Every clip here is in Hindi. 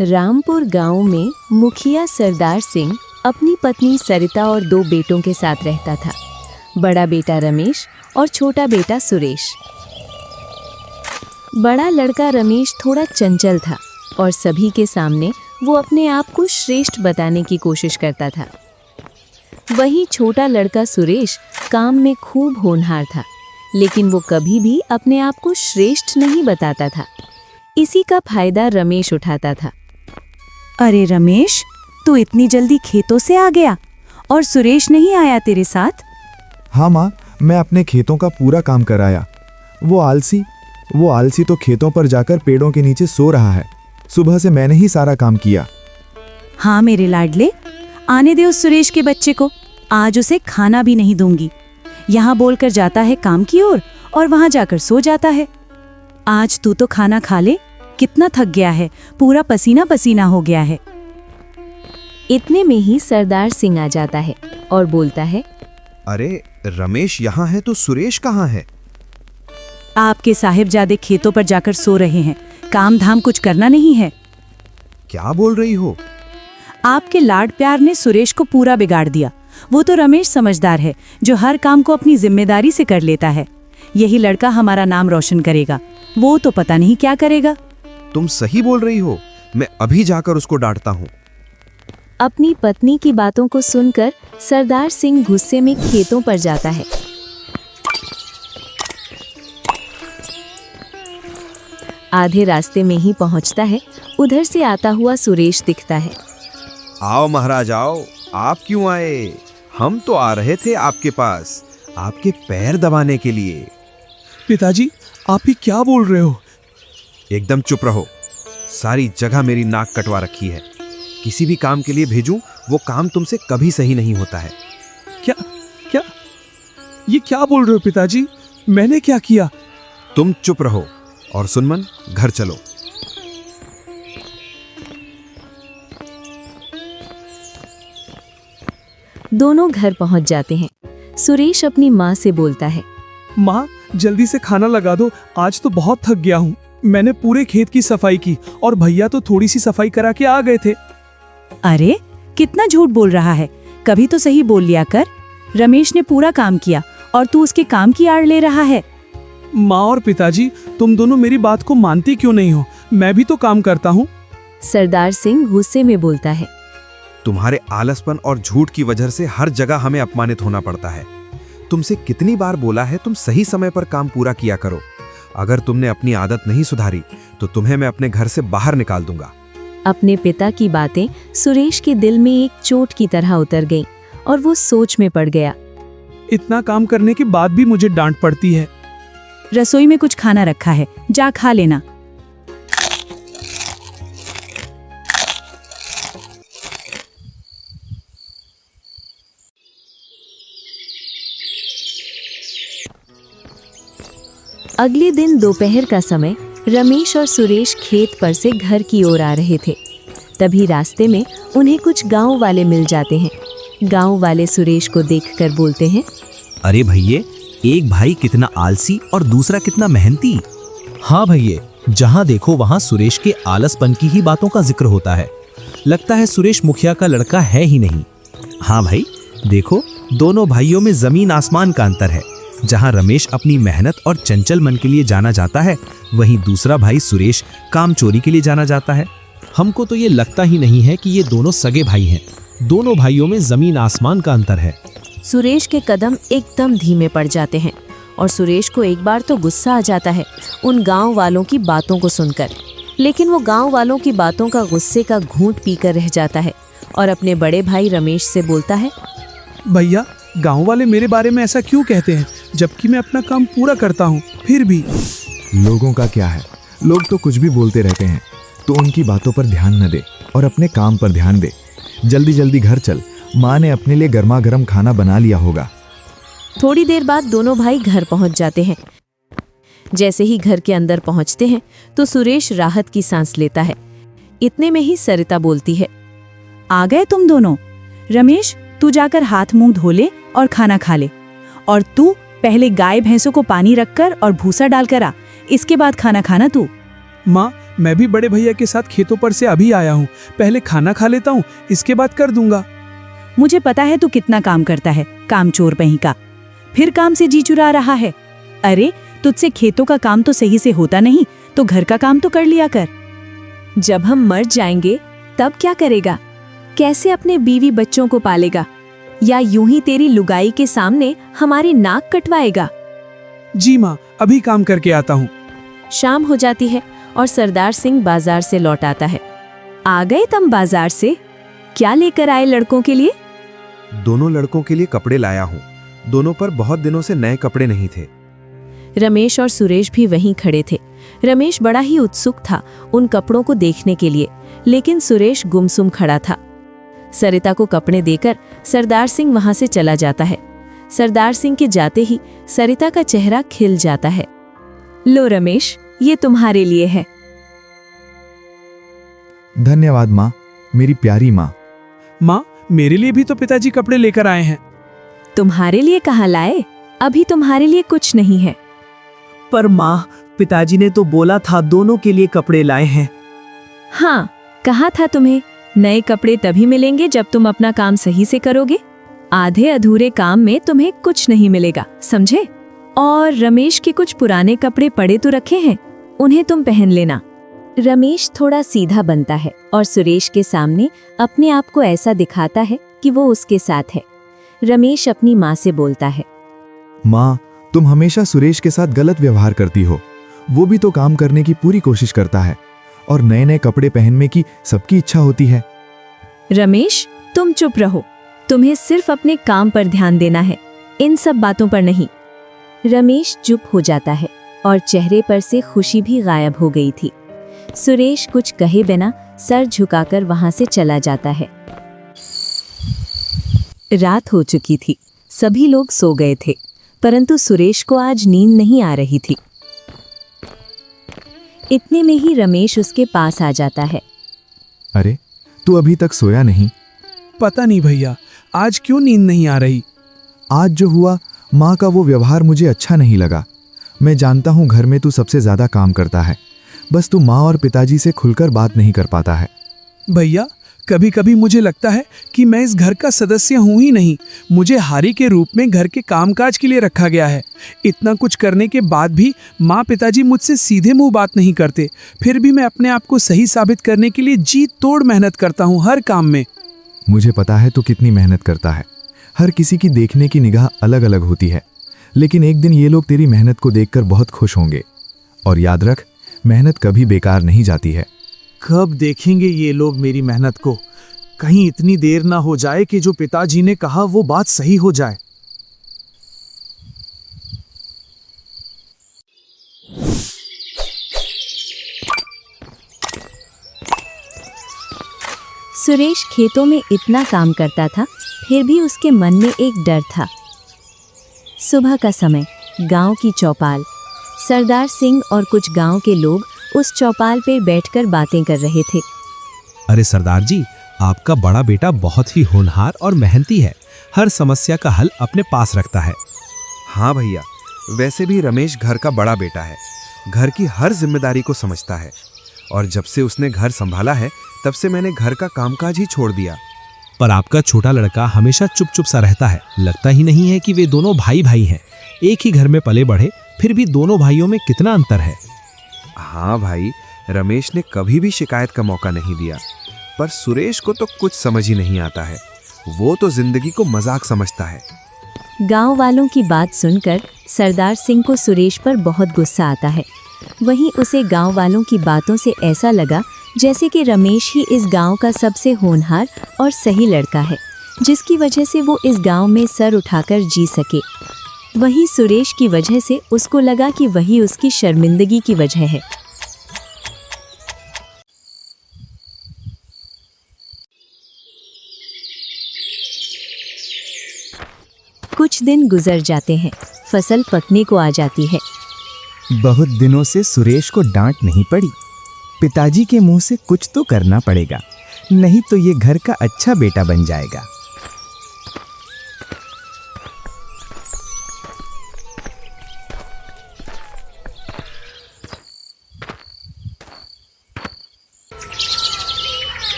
रामपुर गांव में मुखिया सरदार सिंह अपनी पत्नी सरिता और 2 बेटों के साथ रहता था। बड़ा बेटा रमेश और छोटा बेटा सुरेश। बड़ा लड़का रमेश थोड़ा चंचल था और सभी के सामने वो अपने आप को श्रेष्ठ बताने की कोशिश करता था। वहीं छोटा लड़का सुरेश काम में खूब होनहार था, लेकिन वो कभी भी अपने आप को श्रेष्ठ नहीं बताता था। इसी का फायदा रमेश उठाता था। अरे रमेश, तू इतनी जल्दी खेतों से आ गया और सुरेश नहीं आया तेरे साथ? हाँ माँ, मैं अपने खेतों का पूरा काम कराया। वो आलसी तो खेतों पर जाकर पेड़ों के नीचे सो रहा है। सुबह से मैंने ही सारा काम किया। हाँ मेरे लाडले, आने दे उस सुरेश के बच्चे को। आज उसे खाना भी नहीं दूंगी। यहाँ बोलकर जाता है काम की ओर और वहाँ जाकर सो जाता है। आज तू तो खाना खा ले, कितना थक गया है, पूरा पसीना पसीना हो गया है। इतने में ही सरदार सिंह आ जाता है और बोलता है, अरे रमेश यहाँ है तो सुरेश कहाँ है? आपके साहिबजादे खेतों पर जाकर सो रहे हैं, काम धाम कुछ करना नहीं है। क्या बोल रही हो? आपके लाड प्यार ने सुरेश को पूरा बिगाड़ दिया। वो तो रमेश समझदार है, जो हर काम को अपनी जिम्मेदारी से कर लेता है। यही लड़का हमारा नाम रोशन करेगा, वो तो पता नहीं क्या करेगा। तुम सही बोल रही हो, मैं अभी जाकर उसको डांटता हूँ। अपनी पत्नी की बातों को सुनकर सरदार सिंह गुस्से में खेतों पर जाता है। आधे रास्ते में ही पहुंचता है, उधर से आता हुआ सुरेश दिखता है। आओ महाराज आओ, आप क्यों आए? हम तो आ रहे थे आपके पास, आपके पैर दबाने के लिए। पिताजी, आप ही क्या बोल रहे हो? एकदम चुप रहो। सारी जगह मेरी नाक कटवा रखी है। किसी भी काम के लिए भेजूं, वो काम तुमसे कभी सही नहीं होता है। क्या क्या ये क्या बोल रहे हो पिताजी? मैंने क्या किया? तुम चुप रहो और सुनमन, घर चलो। दोनों घर पहुंच जाते हैं। सुरेश अपनी माँ से बोलता है, माँ, जल्दी से खाना लगा दो, आज तो बहुत थक गया हूँ। मैंने पूरे खेत की सफाई की और भैया तो थोड़ी सी सफाई करा के आ गए थे। अरे कितना झूठ बोल रहा है, कभी तो सही बोल लिया कर। रमेश ने पूरा काम किया और तू उसके काम की आड़ ले रहा है। माँ और पिताजी, तुम दोनों मेरी बात को मानती क्यों नहीं हो? मैं भी तो काम करता हूँ। सरदार सिंह गुस्से में बोलता है, तुम्हारे आलसपन और झूठ की वजह से हर जगह हमें अपमानित होना पड़ता है। तुमसे कितनी बार बोला है तुम सही समय पर काम पूरा किया करो। अगर तुमने अपनी आदत नहीं सुधारी तो तुम्हें मैं अपने घर से बाहर निकाल दूंगा। अपने पिता की बातें सुरेश के दिल में एक चोट की तरह उतर गईं और वो सोच में पड़ गया। इतना काम करने के बाद भी मुझे डांट पड़ती है। रसोई में कुछ खाना रखा है, जा खा लेना। अगले दिन दोपहर का समय रमेश और सुरेश खेत पर से घर की ओर आ रहे थे। तभी रास्ते में उन्हें कुछ गांव वाले मिल जाते हैं। गांव वाले सुरेश को देखकर बोलते हैं, अरे भैये, एक भाई कितना आलसी और दूसरा कितना मेहनती। हाँ भैये, जहाँ देखो वहाँ सुरेश के आलसपन की ही बातों का जिक्र होता है। लगता है सुरेश मुखिया का लड़का है ही नहीं। हाँ भाई, देखो दोनों भाइयों में जमीन आसमान का अंतर है। जहाँ रमेश अपनी मेहनत और चंचल मन के लिए जाना जाता है, वहीं दूसरा भाई सुरेश काम चोरी के लिए जाना जाता है। हमको तो ये लगता ही नहीं है कि ये दोनों सगे भाई हैं। दोनों भाइयों में जमीन आसमान का अंतर है। सुरेश के कदम एकदम धीमे पड़ जाते हैं और सुरेश को एक बार तो गुस्सा आ जाता है उन गांव वालों की बातों को सुनकर। लेकिन वो गांव वालों की बातों का गुस्से का घूंट पीकर रह जाता है और अपने बड़े भाई रमेश से बोलता है, भैया, गांव वाले मेरे बारे में ऐसा क्यों कहते हैं, जबकि मैं अपना काम पूरा करता हूँ फिर भी? लोगों का क्या है, लोग तो कुछ भी बोलते रहते हैं। तो उनकी बातों पर ध्यान न दे और अपने काम पर ध्यान दे। जल्दी जल्दी घर चल, माँ ने अपने लिए गर्मा गर्म खाना बना लिया होगा। थोड़ी देर बाद दोनों भाई घर पहुंच जाते हैं। जैसे ही घर के अंदर पहुंचते हैं तो सुरेश राहत की सांस लेता है। इतने में ही सरिता बोलती है, आ गए तुम दोनों। रमेश, तू जाकर हाथ मुंह धो ले और खाना खा ले। और तू पहले गाय भैंसों को पानी रखकर और भूसा डालकर आ, इसके बाद खाना खाना तू। माँ, मैं भी बड़े भैया के साथ खेतों पर से अभी आया हूँ। पहले खाना खा लेता हूँ, इसके बाद कर दूंगा। मुझे पता है तू कितना काम करता है, कामचोर कहीं का। फिर काम से जी चुरा रहा है। अरे तुझसे खेतों का काम तो सही से होता नहीं, तो घर का काम तो कर लिया कर। जब हम मर जाएंगे तब क्या करेगा? कैसे अपने बीवी बच्चों को पालेगा? या यूं ही तेरी लुगाई के सामने हमारी नाक कटवाएगा? जी माँ, अभी काम करके आता हूँ। शाम हो जाती है और सरदार सिंह बाजार से लौट आता है। आ गए तुम बाजार से? क्या लेकर आए लड़कों के लिए? दोनों लड़कों के लिए कपड़े लाया हूँ। दोनों पर बहुत दिनों से नए कपड़े नहीं थे। रमेश और सुरेश भी वहीं खड़े थे। रमेश बड़ा ही उत्सुक था उन कपड़ों को देखने के लिए, लेकिन सुरेश गुमसुम खड़ा था। सरिता को कपड़े देकर सरदार सिंह वहां से चला जाता है। सरदार सिंह के जाते ही सरिता का चेहरा खिल जाता है। लो रमेश, ये तुम्हारे लिए है। धन्यवाद माँ, मेरी प्यारी माँ। माँ, मेरे लिए भी तो पिताजी कपड़े लेकर आए हैं। तुम्हारे लिए कहाँ लाए? अभी तुम्हारे लिए कुछ नहीं है। पर माँ, पिताजी ने तो बोला था दोनों के लिए कपड़े लाए हैं। हाँ, कहा था तुम्हें। नए कपड़े तभी मिलेंगे जब तुम अपना काम सही से करोगे। आधे अधूरे काम में तुम्हें कुछ नहीं मिलेगा, समझे? और रमेश के कुछ पुराने कपड़े पड़े तो रखे हैं, उन्हें तुम पहन लेना। रमेश थोड़ा सीधा बनता है और सुरेश के सामने अपने आप को ऐसा दिखाता है कि वो उसके साथ है। रमेश अपनी माँ से बोलता है, माँ, तुम हमेशा सुरेश के साथ गलत व्यवहार करती हो। वो भी तो काम करने की पूरी कोशिश करता है और नए नए कपड़े पहनने की सबकी इच्छा होती है। रमेश, तुम चुप रहो। तुम्हें सिर्फ अपने काम पर ध्यान देना है, इन सब बातों पर नहीं। रमेश चुप हो जाता है और चेहरे पर से खुशी भी गायब हो गई थी। सुरेश कुछ कहे बिना सर झुकाकर वहां से चला जाता है। रात हो चुकी थी, सभी लोग सो गए थे, परंतु सुरेश को आज नींद नहीं आ रही थी। इतने में ही रमेश उसके पास आ जाता है। अरे, तू अभी तक सोया नहीं? पता नहीं भैया, आज क्यों नींद नहीं आ रही। आज जो हुआ, माँ का वो व्यवहार मुझे अच्छा नहीं लगा। मैं जानता हूँ घर में तू सबसे ज्यादा काम करता है, बस तू माँ और पिताजी से खुलकर बात नहीं कर पाता है। भैया, कभी कभी मुझे लगता है कि मैं इस घर का सदस्य हूँ ही नहीं। मुझे हारी के रूप में घर के कामकाज के लिए रखा गया है। इतना कुछ करने के बाद भी माँ पिताजी मुझसे सीधे मुंह बात नहीं करते। फिर भी मैं अपने आप को सही साबित करने के लिए जी तोड़ मेहनत करता हूँ हर काम में। मुझे पता है तू कितनी मेहनत करता है। हर किसी की देखने की निगाह अलग अलग होती है, लेकिन एक दिन ये लोग तेरी मेहनत को देखकर बहुत खुश होंगे। और याद रख, मेहनत कभी बेकार नहीं जाती है। कब देखेंगे ये लोग मेरी मेहनत को? कहीं इतनी देर ना हो जाए कि जो पिताजी ने कहा वो बात सही हो जाए। सुरेश खेतों में इतना काम करता था, फिर भी उसके मन में एक डर था। सुबह का समय, गांव की चौपाल। सरदार सिंह और कुछ गांव के लोग उस चौपाल पर बैठकर बातें कर रहे थे। अरे सरदार जी, आपका बड़ा बेटा बहुत ही होनहार और मेहनती है। हर समस्या का हल अपने पास रखता है। हाँ भैया, वैसे भी रमेश घर का बड़ा बेटा है। घर की हर जिम्मेदारी को समझता है और जब से उसने घर संभाला है तब से मैंने घर का कामकाज ही छोड़ दिया। पर आपका छोटा लड़का हमेशा चुप चुप सा रहता है। लगता ही नहीं है कि वे दोनों भाई भाई हैं। एक ही घर में पले बढ़े, फिर भी दोनों भाइयों में कितना अंतर है। हाँ भाई, रमेश ने कभी भी शिकायत का मौका नहीं दिया, पर सुरेश को तो कुछ समझ ही नहीं आता है। वो तो जिंदगी को मजाक समझता है। गांव वालों की बात सुनकर सरदार सिंह को सुरेश पर बहुत गुस्सा आता है। वहीं उसे गांव वालों की बातों से ऐसा लगा जैसे कि रमेश ही इस गांव का सबसे होनहार और सही लड़का है, जिसकी वजह से वो इस गांव में सर उठाकर जी सके। वहीं सुरेश की वजह से उसको लगा कि वही उसकी शर्मिंदगी की वजह है। कुछ दिन गुजर जाते हैं, फसल पकने को आ जाती है। बहुत दिनों से सुरेश को डांट नहीं पड़ी। पिताजी के मुंह से कुछ तो करना पड़ेगा, नहीं तो ये घर का अच्छा बेटा बन जाएगा।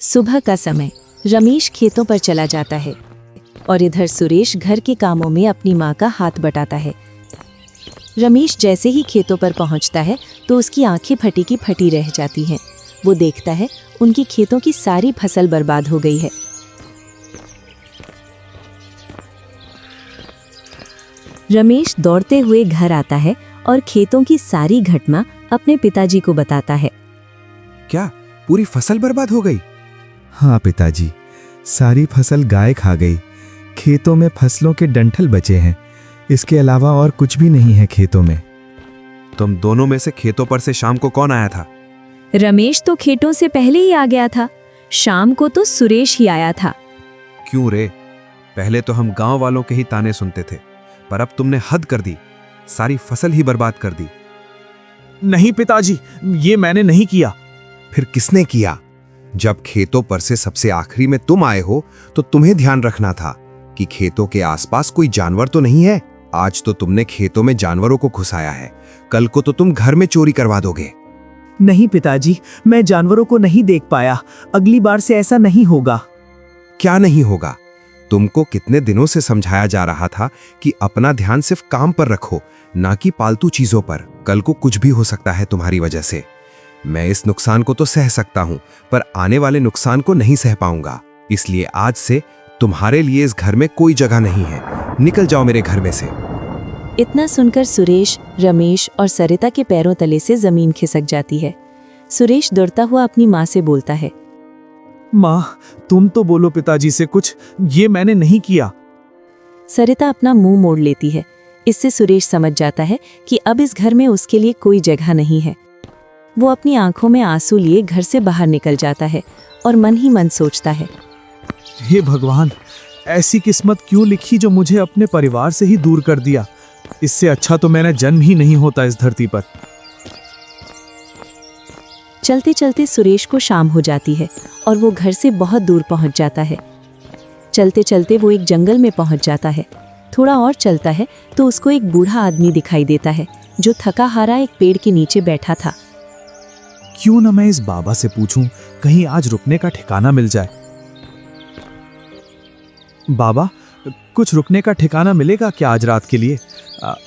सुबह का समय रमेश खेतों पर चला जाता है और इधर सुरेश घर के कामों में अपनी माँ का हाथ बटाता है। रमेश जैसे ही खेतों पर पहुंचता है तो उसकी आंखें फटी की फटी रह जाती हैं। वो देखता है उनकी खेतों की सारी फसल बर्बाद हो गई है। रमेश दौड़ते हुए घर आता है और खेतों की सारी घटना अपने पिताजी को बताता है। क्या पूरी फसल बर्बाद हो गई? हाँ पिताजी, सारी फसल गाय खा गई। खेतों में फसलों के डंठल बचे हैं, इसके अलावा और कुछ भी नहीं है खेतों में। तुम दोनों में से खेतों पर से शाम को कौन आया था? रमेश तो खेतों से पहले ही आ गया था। शाम को तो सुरेश ही आया था। क्यों रे? पहले तो हम गांव वालों के ही ताने सुनते थे, पर अब तुमने हद कर दी, सारी फसल ही बर्बाद कर दी। नहीं पिताजी, ये मैंने नहीं किया। फिर किसने किया? जब खेतों पर से सबसे आखिरी में तुम आए हो तो तुम्हें ध्यान रखना था कि खेतों के आसपास कोई जानवर तो नहीं है। आज तो तुमने खेतों में जानवरों को घुसाया है, कल को तो तुम घर में चोरी करवा दोगे। नहीं पिताजी, मैं जानवरों को नहीं देख पाया। अगली बार से ऐसा नहीं होगा। क्या नहीं होगा? तुमको कितने दिनों से समझाया जा रहा था कि अपना ध्यान सिर्फ काम पर रखो, ना कि पालतू चीजों पर। कल को कुछ भी हो सकता है तुम्हारी वजह से। मैं इस नुकसान को तो सह सकता हूं, पर आने वाले नुकसान को नहीं सह पाऊंगा। इसलिए आज से तुम्हारे लिए इस घर में कोई जगह नहीं है। निकल जाओ मेरे घर में से। इतना सुनकर सुरेश, रमेश और सरिता के पैरों तले से जमीन खिसक जाती है। सुरेश दौड़ता हुआ अपनी माँ से बोलता है, माँ, तुम तो बोलो पिताजी से कुछ। ये मैंने नहीं किया। सरिता अपना मुंह मोड़ लेती है। इससे सुरेश समझ जाता है कि अब इस घर में उसके लिए कोई जगह नहीं है। वो अपनी आंखों में आंसू लिए घर से बाहर निकल जाता है और मन ही मन सोचता है, हे भगवान, ऐसी किस्मत क्यों लिखी जो मुझे अपने परिवार से ही दूर कर दिया। इससे अच्छा तो मैंने जन्म ही नहीं होता इस धरती पर। चलते चलते सुरेश को शाम हो जाती है और वो घर से बहुत दूर पहुंच जाता है। चलते चलते वो एक जंगल में पहुंच जाता है। थोड़ा और चलता है तो उसको एक बूढ़ा आदमी दिखाई देता है जो थका हारा एक पेड़ के नीचे बैठा था। क्यों ना मैं इस बाबा से पूछूं, कहीं आज रुकने का ठिकाना मिल जाए। बाबा, कुछ रुकने का ठिकाना मिलेगा क्या आज रात के लिए?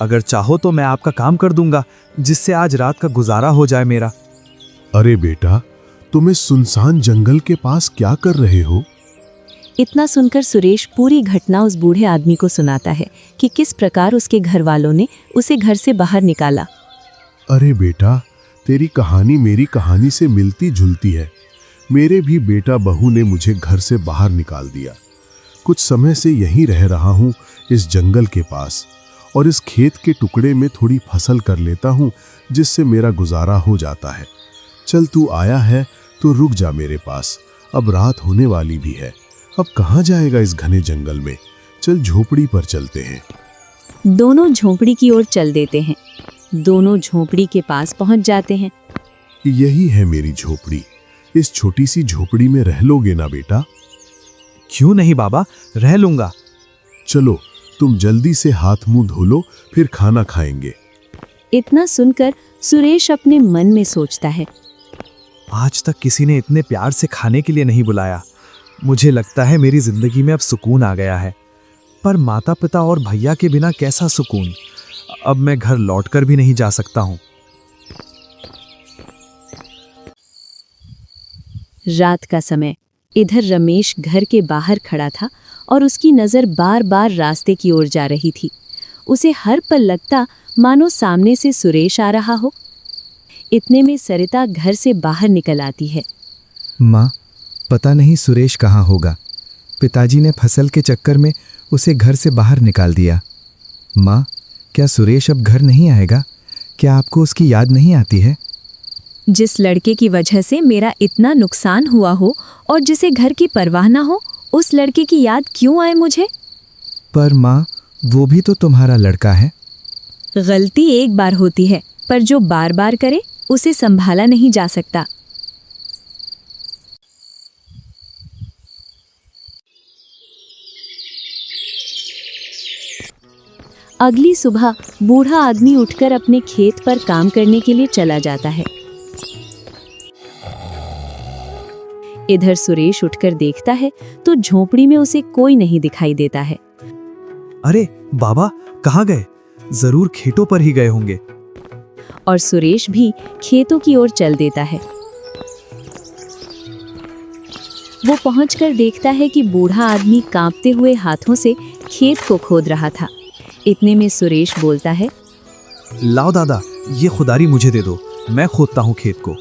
अगर चाहो तो मैं आपका काम कर दूंगा, जिससे आज रात का गुजारा हो जाए मेरा। अरे बेटा, तुम इस सुनसान जंगल के पास क्या कर रहे हो? इतना सुनकर सुरेश पूरी घटना उस बूढ़े आदमी को सुनाता है कि किस प्रकार उसके घर वालों ने उसे घर से बाहर निकाला। अरे बेटा, तेरी कहानी मेरी कहानी से मिलती जुलती है। मेरे भी बेटा बहू ने मुझे घर से बाहर निकाल दिया। कुछ समय से यहीं रह रहा हूँ इस जंगल के पास, और इस खेत के टुकड़े में थोड़ी फसल कर लेता हूँ, जिससे मेरा गुजारा हो जाता है। चल, तू आया है तो रुक जा मेरे पास। अब रात होने वाली भी है। अब कहाँ जाएगा इस घने जंगल में? चल झोपड़ी पर चलते हैं। दोनों झोपड़ी की ओर चल देते हैं। दोनों झोपड़ी के पास पहुंच जाते हैं। यही है मेरी झोपड़ी। इस छोटी सी झोपड़ी में रह लोगे ना बेटा? क्यों नहीं बाबा, रह लूंगा। चलो, तुम जल्दी से हाथ मुंह धो लो, फिर खाना खाएंगे। इतना सुनकर सुरेश अपने मन में सोचता है, आज तक किसी ने इतने प्यार से खाने के लिए नहीं बुलाया। मुझे लगता है मेरी जिंदगी में अब सुकून आ गया है। पर माता पिता और भैया के बिना कैसा सुकून। अब मैं घर लौटकर भी नहीं जा सकता हूँ। रात का समय। इधर रमेश घर के बाहर खड़ा था और उसकी नज़र बार बार रास्ते की ओर जा रही थी। उसे हर पल लगता मानो सामने से सुरेश आ रहा हो। इतने में सरिता घर से बाहर निकल आती है। माँ, पता नहीं सुरेश कहाँ होगा। पिताजी ने फसल के चक्कर में उसे घर से बाहर निकाल दिया। माँ, क्या सुरेश अब घर नहीं आएगा? क्या आपको उसकी याद नहीं आती है? जिस लड़के की वजह से मेरा इतना नुकसान हुआ हो और जिसे घर की परवाह ना हो, उस लड़के की याद क्यों आए मुझे? पर माँ, वो भी तो तुम्हारा लड़का है। गलती एक बार होती है, पर जो बार बार करे उसे संभाला नहीं जा सकता। अगली सुबह बूढ़ा आदमी उठकर अपने खेत पर काम करने के लिए चला जाता है। इधर सुरेश उठकर देखता है तो झोपड़ी में उसे कोई नहीं दिखाई देता है। अरे बाबा, कहाँ गए? जरूर खेतों पर ही गए होंगे। और सुरेश भी खेतों की ओर चल देता है। वो पहुंचकर देखता है कि बूढ़ा आदमी कांपते हुए हाथों से खेत को खोद रहा था। इतने में सुरेश बोलता है, लाओ दादा, ये खुदारी मुझे दे दो, मैं खोदता हूँ खेत को।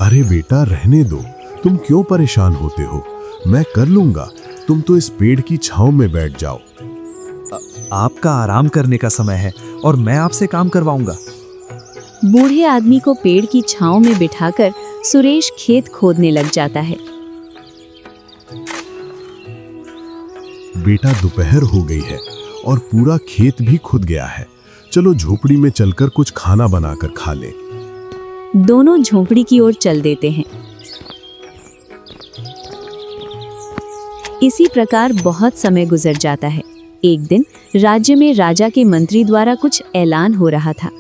अरे बेटा, रहने दो, तुम क्यों परेशान होते हो? मैं कर लूंगा, तुम तो इस पेड़ की छांव में बैठ जाओ। आपका आराम करने का समय है और मैं आपसे काम करवाऊंगा। बूढ़े आदमी को पेड़ की छांव में बिठाकर सुरेश खेत खोदने लग जाता है। बेटा, दोपहर हो गई है और पूरा खेत भी खुद गया है। चलो झोपड़ी में चलकर कुछ खाना बनाकर खा ले। दोनों झोपड़ी की ओर चल देते हैं। इसी प्रकार बहुत समय गुजर जाता है। एक दिन राज्य में राजा के मंत्री द्वारा कुछ ऐलान हो रहा था।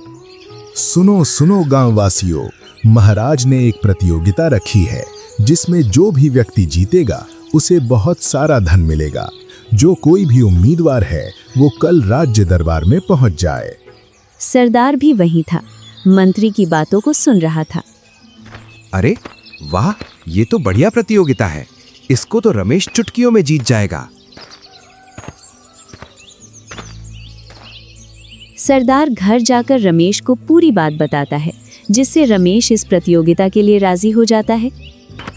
सुनो सुनो गांववासियों, महाराज ने एक प्रतियोगिता रखी है जिसमें जो भी व्यक्ति जीतेगा उसे बहुत सारा धन मिलेगा। जो कोई भी उम्मीदवार है वो कल राज्य दरबार में पहुंच जाए। सरदार भी वहीं था, मंत्री की बातों को सुन रहा था। अरे वाह, ये तो बढ़िया प्रतियोगिता है। इसको तो रमेश चुटकियों में जीत जाएगा। सरदार घर जाकर रमेश को पूरी बात बताता है, जिससे रमेश इस प्रतियोगिता के लिए राजी हो जाता है।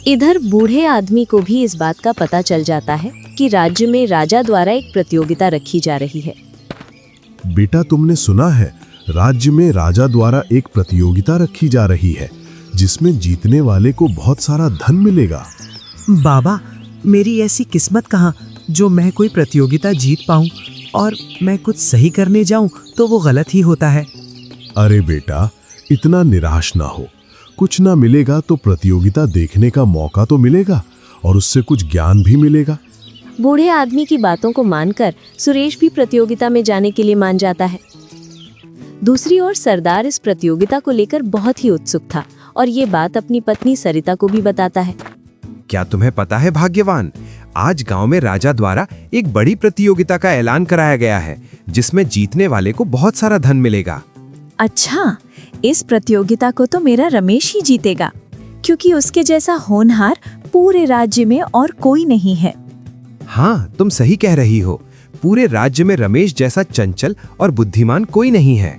इधर बूढ़े आदमी को भी इस बात का पता चल जाता है कि राज्य में राजा द्वारा एक प्रतियोगिता रखी जा रही है। बेटा, तुमने सुना है, राज्य में राजा द्वारा एक प्रतियोगिता रखी जा रही है जिसमें जीतने वाले को बहुत सारा धन मिलेगा। बाबा, मेरी ऐसी किस्मत कहाँ जो मैं कोई प्रतियोगिता जीत पाऊं और मैं कुछ सही करने जाऊं तो वो गलत ही होता है। अरे बेटा, इतना निराश ना हो। कुछ ना मिलेगा तो प्रतियोगिता देखने का मौका तो मिलेगा और उससे कुछ ज्ञान भी मिलेगा। बूढ़े आदमी की बातों को मानकर सुरेश भी प्रतियोगिता में जाने के लिए मान जाता है। दूसरी ओर सरदार इस प्रतियोगिता को लेकर बहुत ही उत्सुक था और ये बात अपनी पत्नी सरिता को भी बताता है। क्या तुम्हें पता है भाग्यवान, आज गांव में राजा द्वारा एक बड़ी प्रतियोगिता का ऐलान कराया गया है जिसमें जीतने वाले को बहुत सारा धन मिलेगा। अच्छा, इस प्रतियोगिता को तो मेरा रमेश ही जीतेगा, क्योंकि उसके जैसा होनहार पूरे राज्य में और कोई नहीं है। हाँ, तुम सही कह रही हो। पूरे राज्य में रमेश जैसा चंचल और बुद्धिमान कोई नहीं है।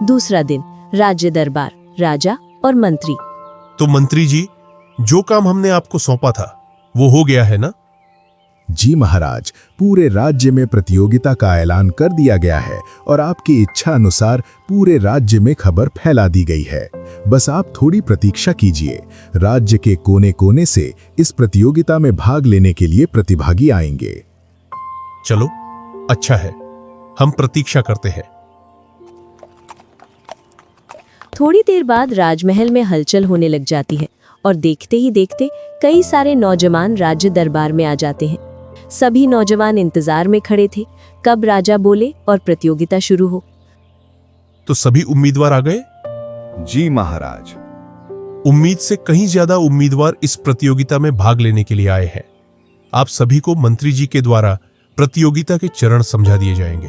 दूसरा दिन, राज्य दरबार, राजा और मंत्री। तो मंत्री जी, जो काम हमने आपको सौंपा था वो हो गया है ना? जी महाराज, पूरे राज्य में प्रतियोगिता का ऐलान कर दिया गया है और आपकी इच्छा अनुसार पूरे राज्य में खबर फैला दी गई है। बस आप थोड़ी प्रतीक्षा कीजिए। राज्य के कोने कोने से इस प्रतियोगिता में भाग लेने के लिए प्रतिभागी आएंगे। चलो, अच्छा है, हम प्रतीक्षा करते हैं। थोड़ी देर बाद राजमहल में हलचल होने लग जाती है और देखते ही देखते कई सारे नौजवान राज्य दरबार में आ जाते हैं। सभी नौजवान इंतजार में खड़े थे कब राजा बोले और प्रतियोगिता शुरू हो। तो सभी उम्मीदवार आ गए? जी महाराज। उम्मीद से कहीं ज्यादा उम्मीदवार इस प्रतियोगिता में भाग लेने के लिए आए हैं। आप सभी को मंत्री जी के द्वारा प्रतियोगिता के चरण समझा दिए जाएंगे।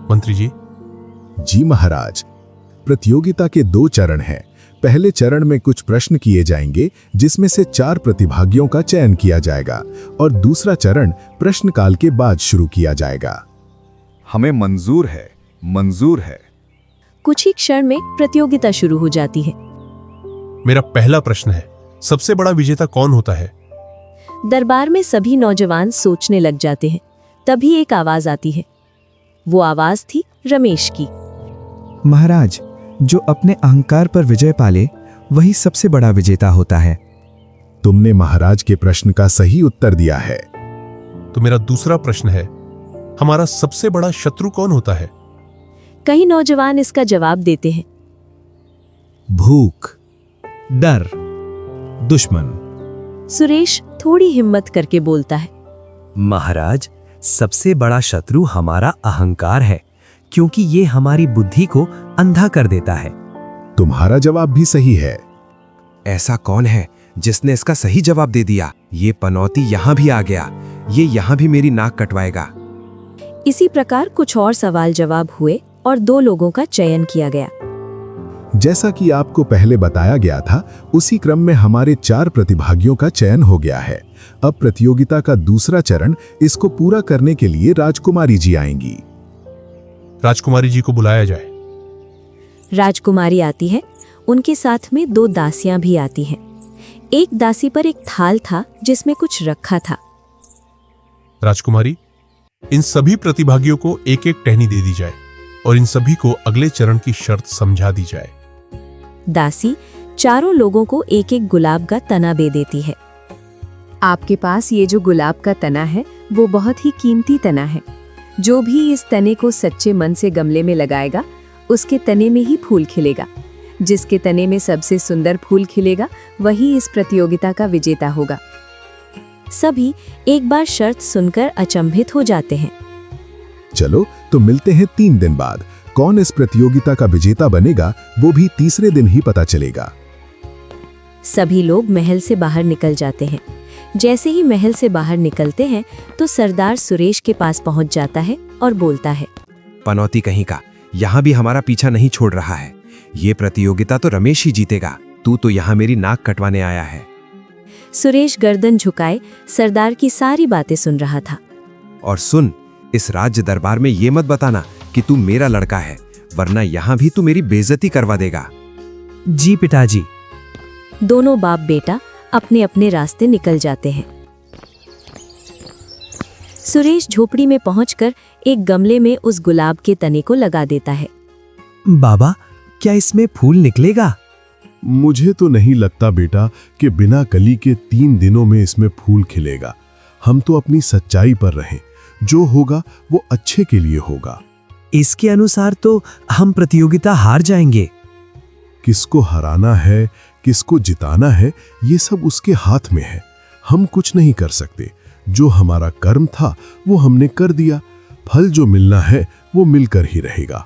मंत्री जी। जी महाराज, प्रतियोगिता के 2 चरण हैं। पहले चरण में कुछ प्रश्न किए जाएंगे जिसमें से 4 प्रतिभागियों का चयन किया जाएगा और दूसरा चरण प्रश्नकाल के बाद शुरू किया जाएगा। हमें मंजूर है, मंजूर है। कुछ ही क्षण में प्रतियोगिता शुरू हो जाती है। मेरा पहला प्रश्न है, सबसे बड़ा विजेता कौन होता है? दरबार में सभी नौजवान सोचने लग जाते हैं। तभी एक आवाज आती है। वो आवाज थी रमेश की। महाराज, जो अपने अहंकार पर विजय पाले वही सबसे बड़ा विजेता होता है। तुमने महाराज के प्रश्न का सही उत्तर दिया है। तो मेरा दूसरा प्रश्न है, हमारा सबसे बड़ा शत्रु कौन होता है? कई नौजवान इसका जवाब देते हैं। भूख, डर, दुश्मन। सुरेश थोड़ी हिम्मत करके बोलता है। महाराज, सबसे बड़ा शत्रु हमारा अहंकार है, क्योंकि ये हमारी बुद्धि को अंधा कर देता है। तुम्हारा जवाब भी सही है। ऐसा कौन है जिसने इसका सही जवाब दे दिया? ये पनौती यहाँ भी आ गया, ये यहाँ भी मेरी नाक कटवाएगा। इसी प्रकार कुछ और सवाल जवाब हुए और 2 लोगों का चयन किया गया। जैसा कि आपको पहले बताया गया था, उसी क्रम में हमारे 4 प्रतिभागियों का चयन हो गया है। अब प्रतियोगिता का दूसरा चरण, इसको पूरा करने के लिए राजकुमारी जी आएंगी। राजकुमारी जी को बुलाया जाए। राजकुमारी आती है, उनके साथ में 2 दासियां भी आती हैं। एक दासी पर एक थाल था जिसमें कुछ रखा था। राजकुमारी, इन सभी प्रतिभागियों को एक एक टहनी दे दी जाए और इन सभी को अगले चरण की शर्त समझा दी जाए। दासी चारों लोगों को एक एक गुलाब का तना दे देती है। आपके पास ये जो गुलाब का तना है वो बहुत ही कीमती तना है। जो भी इस तने को सच्चे मन से गमले में लगाएगा उसके तने में ही फूल खिलेगा। जिसके तने में सबसे सुंदर फूल खिलेगा वही इस प्रतियोगिता का विजेता होगा। सभी एक बार शर्त सुनकर अचंभित हो जाते हैं। चलो तो मिलते हैं 3 दिन बाद। कौन इस प्रतियोगिता का विजेता बनेगा वो भी तीसरे दिन ही पता चलेगा। सभी लोग महल से बाहर निकल जाते हैं। जैसे ही महल से बाहर निकलते हैं तो सरदार सुरेश के पास पहुंच जाता है और बोलता है, पनौती कहीं का, यहाँ भी हमारा पीछा नहीं छोड़ रहा है। ये प्रतियोगिता तो रमेश ही जीतेगा, तू तो यहाँ मेरी नाक कटवाने आया है। सुरेश गर्दन झुकाए सरदार की सारी बातें सुन रहा था। और सुन, इस राज्य दरबार में ये मत बताना कि तू मेरा लड़का है, वरना यहाँ भी तू मेरी बेइज्जती करवा देगा। जी पिताजी। दोनों बाप बेटा अपने अपने रास्ते निकल जाते हैं। सुरेश झोपड़ी में पहुंचकर एक गमले में उस गुलाब के तने को लगा देता है। बाबा, क्या इसमें फूल निकलेगा? मुझे तो नहीं लगता बेटा कि बिना कली के 3 दिनों में इसमें फूल खिलेगा। हम तो अपनी सच्चाई पर रहें, जो होगा वो अच्छे के लिए होगा। इसके अनुसार तो हम प्रतियोगिता हार जाएंगे। किसको हराना है, किसको जिताना है, ये सब उसके हाथ में है। हम कुछ नहीं कर सकते। जो हमारा कर्म था वो हमने कर दिया, फल जो मिलना है वो मिलकर ही रहेगा।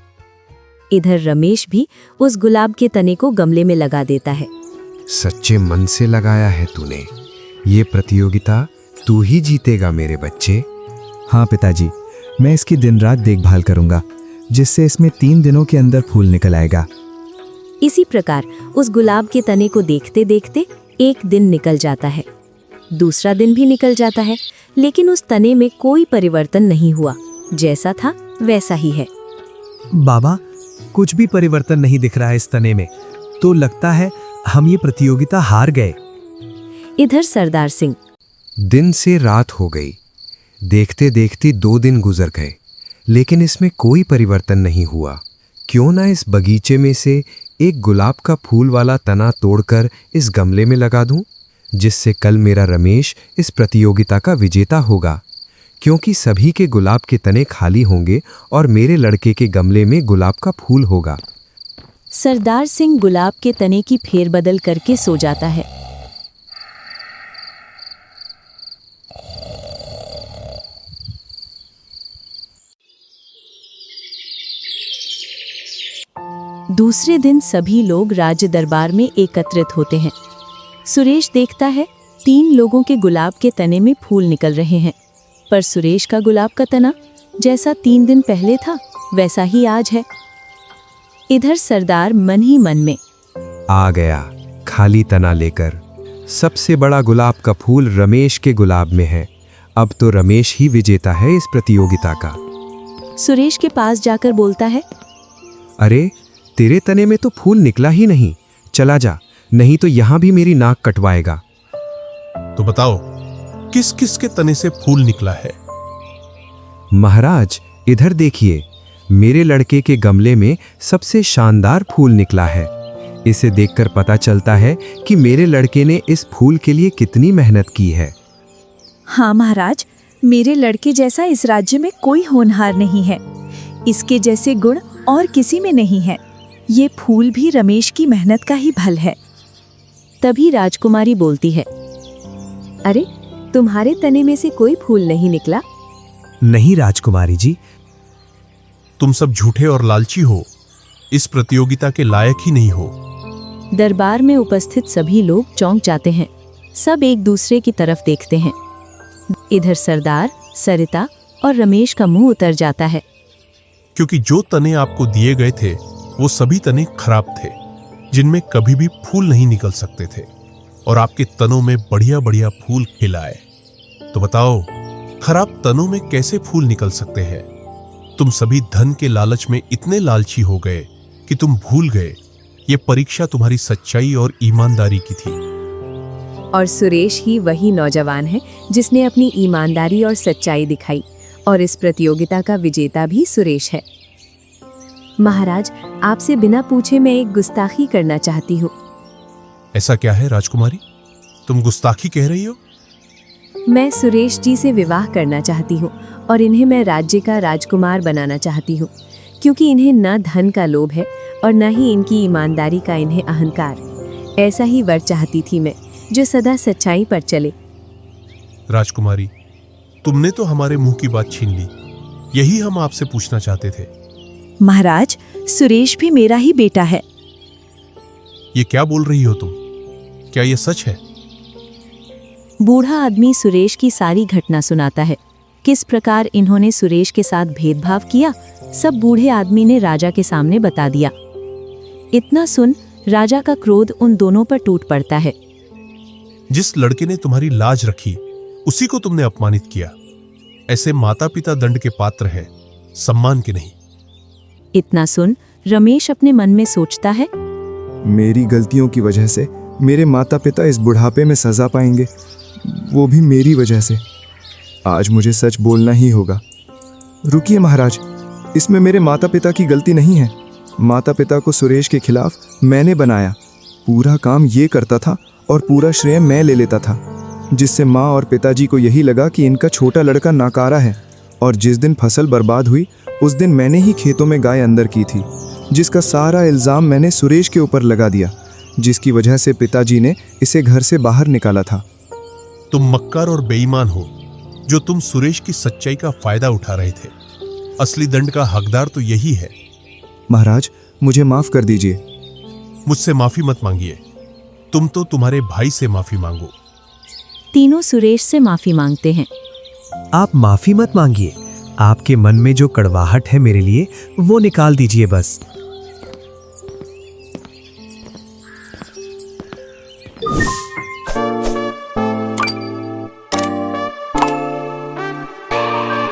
इधर रमेश भी उस गुलाब के तने को गमले में लगा देता है। सच्चे मन से लगाया है तूने। ये प्रतियोगिता तू ही जीतेगा मेरे बच्चे। हाँ पिताजी, मैं इसकी दिन रात देखभाल करूंगा, जिससे इसमें 3 दिनों के अंदर फूल निकल आएगा। इसी प्रकार उस गुलाब के तने को देखते देखते एक दिन निकल जाता है। दूसरा दिन भी निकल जाता है, लेकिन उस तने में कोई परिवर्तन नहीं हुआ। जैसा था वैसा ही है। बाबा, कुछ भी परिवर्तन नहीं दिख रहा है इस तने में। तो लगता है हम ये प्रतियोगिता हार गए। इधर सरदार सिंह, दिन से रात हो गई, देखते देखते 2 दिन गुजर गए, लेकिन इसमें कोई परिवर्तन नहीं हुआ। क्यों ना इस बगीचे में से एक गुलाब का फूल वाला तना तोड़कर इस गमले में लगा दूं, जिससे कल मेरा रमेश इस प्रतियोगिता का विजेता होगा। क्योंकि सभी के गुलाब के तने खाली होंगे और मेरे लड़के के गमले में गुलाब का फूल होगा। सरदार सिंह गुलाब के तने की फेरबदल करके सो जाता है। दूसरे दिन सभी लोग राज्य दरबार में एकत्रित होते हैं। सुरेश देखता है 3 लोगों के गुलाब के तने में फूल निकल रहे हैं, पर सुरेश का गुलाब का तना जैसा 3 दिन पहले था वैसा ही आज है। इधर सरदार मन ही मन में, आ गया खाली तना लेकर। सबसे बड़ा गुलाब का फूल रमेश के गुलाब में है। अब तो रमेश ही विजेता है इस प्रतियोगिता का। सुरेश के पास जाकर बोलता है, अरे तेरे तने में तो फूल निकला ही नहीं, चला जा, नहीं तो यहां भी मेरी नाक कटवाएगा। तो बताओ, किस किस के तने से फूल निकला है? महाराज, इधर देखिए, मेरे लड़के के गमले में सबसे शानदार फूल निकला है। इसे देखकर पता चलता है कि मेरे लड़के ने इस फूल के लिए कितनी मेहनत की है। हाँ महाराज, मेरे लड़के जैसा इस राज्य में कोई होनहार नहीं है। इसके जैसे गुण और किसी में नहीं है। ये फूल भी रमेश की मेहनत का ही फल है। तभी राजकुमारी बोलती है, अरे तुम्हारे तने में से कोई फूल नहीं निकला? नहीं राजकुमारी जी। तुम सब झूठे और लालची हो, इस प्रतियोगिता के लायक ही नहीं हो। दरबार में उपस्थित सभी लोग चौंक जाते हैं। सब एक दूसरे की तरफ देखते हैं। इधर सरदार, सरिता और रमेश का मुंह उतर जाता है। क्योंकि जो तने आपको दिए गए थे वो सभी तने खराब थे, जिनमें कभी भी फूल नहीं निकल सकते थे, और आपके तनों में बढ़िया बढ़िया फूल खिलाए। तो बताओ, खराब तनों में कैसे फूल निकल सकते हैं? तुम सभी धन के लालच में इतने लालची हो गए कि तुम भूल गए ये परीक्षा तुम्हारी सच्चाई और ईमानदारी की थी। और सुरेश ही वही नौजवान है जिसने अपनी ईमानदारी और सच्चाई दिखाई, और इस प्रतियोगिता का विजेता भी सुरेश है। महाराज, आपसे बिना पूछे मैं एक गुस्ताखी करना चाहती हूँ। ऐसा क्या है राजकुमारी, तुम गुस्ताखी कह रही हो? मैं सुरेश जी से विवाह करना चाहती हूँ और इन्हें मैं राज्य का राजकुमार बनाना चाहती हूँ, क्योंकि इन्हें न धन का लोभ है और न ही इनकी ईमानदारी का इन्हें अहंकार। ऐसा ही वर चाहती थी मैं, जो सदा सच्चाई पर चले। राजकुमारी, तुमने तो हमारे मुंह की बात छीन ली। यही हम आपसे पूछना चाहते थे। महाराज, सुरेश भी मेरा ही बेटा है। ये क्या बोल रही हो तुम? क्या ये सच है? बूढ़ा आदमी सुरेश की सारी घटना सुनाता है। किस प्रकार इन्होंने सुरेश के साथ भेदभाव किया, सब बूढ़े आदमी ने राजा के सामने बता दिया। इतना सुन राजा का क्रोध उन दोनों पर टूट पड़ता है। जिस लड़के ने तुम्हारी लाज रखी, उसी को तुमने अपमानित किया। ऐसे माता पिता दंड के पात्र हैं, सम्मान के नहीं। इतना सुन रमेश अपने मन में सोचता है, मेरी गलतियों की वजह से मेरे माता पिता इस बुढ़ापे में सजा पाएंगे, वो भी मेरी वजह से। आज मुझे सच बोलना ही होगा। रुकिए महाराज, इसमें मेरे माता पिता की गलती नहीं है। माता पिता को सुरेश के खिलाफ मैंने बनाया। पूरा काम ये करता था और पूरा श्रेय मैं ले लेता था, जिससे माँ और पिताजी को यही लगा कि इनका छोटा लड़का नाकारा है। और जिस दिन फसल बर्बाद हुई, उस दिन मैंने ही खेतों में गाय अंदर की थी, जिसका सारा इल्ज़ाम मैंने सुरेश के ऊपर लगा दिया, जिसकी वजह से पिताजी ने इसे घर से बाहर निकाला था। तुम मक्कार और बेईमान हो, जो तुम सुरेश की सच्चाई का फायदा उठा रहे थे। असली दंड का हकदार तो यही है। महाराज, मुझे माफ कर दीजिए। मुझसे माफी मत मांगिए, तुम तो तुम्हारे भाई से माफी मांगो। तीनों सुरेश से माफी मांगते हैं। आप माफी मत मांगिए, आपके मन में जो कड़वाहट है मेरे लिए, वो निकाल दीजिए बस।